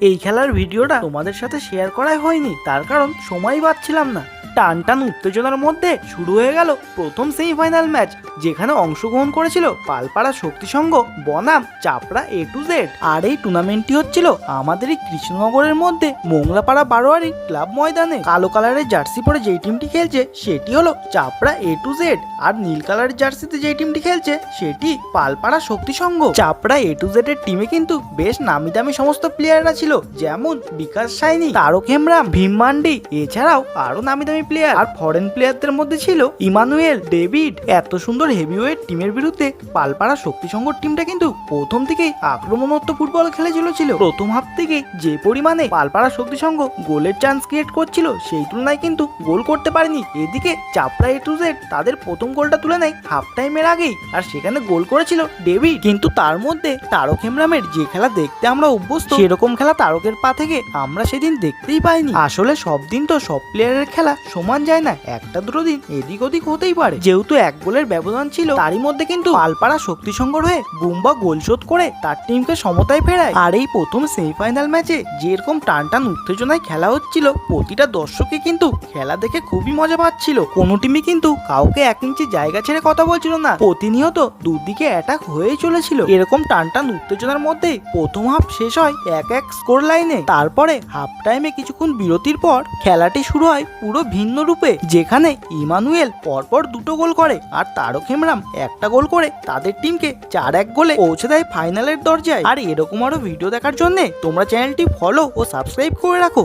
এই খেলার ভিডিওটা তোমাদের সাথে শেয়ার করাই হয়নি, তার কারণ সময় পাচ্ছিলাম না। টান টান উত্তেজনার মধ্যে শুরু হয়ে গেল প্রথম সেমিফাইনাল ম্যাচ, যেখানে অংশগ্রহণ করেছিল পালপাড়া শক্তিসংঘ বনাম চাপড়া A to Z। আর এই টুর্নামেন্টটি হচ্ছিল আমাদের এই কৃষ্ণনগরের মধ্যে মোংলাপাড়া বারোয়ারি ক্লাব ময়দানে। কালো কালারের জার্সি পরে যেই টিমটি খেলছে সেটি হলো চাপড়া A to Z, আর নীল কালারের জার্সিতে যেই টিমটি খেলছে সেটি পালপাড়া শক্তিসংঘ। চাপড়া A to Z এর টিমে কিন্তু বেশ নামি দামি সমস্ত প্লেয়াররা ছিল, যেমন বিকাশ সাইনি, তারক হেমব্রাম, ভীম মান্ডি, এছাড়াও আরো নামি দামি প্লেয়ার। আর ফরেন প্লেয়ারদের মধ্যে ছিল ইমানুয়েল, ডেভিড। এত সুন্দর হেভিওয়েট টিমের বিরুদ্ধে পালপাড়া শক্তিসংঘ টিমটা কিন্তু প্রথম থেকেই আক্রমণাত্মক ফুটবল খেলে চলেছিল। প্রথম হাফ থেকে যে পরিমাণে পালপাড়া শক্তিসংঘ গোলের চান্স ক্রিয়েট করছিল সেই তুলনায় কিন্তু গোল করতে পারেনি। এদিকে চাপড়া A to Z তাদের প্রথম গোলটা তুলে নেয় হাফ টাইমের আগেই, আর সেখানে গোল করেছিল ডেভিড। কিন্তু তার মধ্যে তারক হেমব্রামের যে খেলা দেখতে আমরা অভ্যস্ত, সেরকম খেলা তারকের পা থেকে আমরা সেদিন দেখতেই পাইনি। আসলে সব দিন তো সব প্লেয়ারের খেলা সমান যায় না, একটা দুটো দিন এদিক ওদিক হতেই পারে। যেহেতু এক গোলের ব্যবধান ছিল, তারই মধ্যে কিন্তু পালপাড়া শক্তিসংঘ হয়ে বুম্বা গোল শোধ করে তার টিমকে সমতায় ফেরায়। আর এই প্রথম সেমিফাইনাল ম্যাচে যেরকম টান টান উত্তেজনায় খেলা হচ্ছিল, প্রতিটা দর্শকই কিন্তু খেলা দেখে খুবই মজা পাচ্ছিল। কোনো টিমই কিন্তু কাউকে এক ইঞ্চি জায়গা ছেড়ে কথা বলছিল না, প্রতিনিয়ত দুদিকে অ্যাটাক হয়েই চলেছিল। এরকম টান টান উত্তেজনার মধ্যে প্রথম হাফ শেষ হয় 1-1 স্কোর লাইনে। তারপরে হাফ টাইমে কিছুক্ষণ বিরতির পর খেলাটি শুরু হয় পুরো ভিন্ন রূপে, যেখানে ইমানুয়েল পরপর দুটো গোল করে আর তারক হেমব্রাম একটা গোল করে তাদের টিমকে 4-1 গোলে পৌঁছে দেয় ফাইনালের দরজায়। আর এরকম আরো ভিডিও দেখার জন্য তোমরা চ্যানেলটি ফলো ও সাবস্ক্রাইব করে রাখো।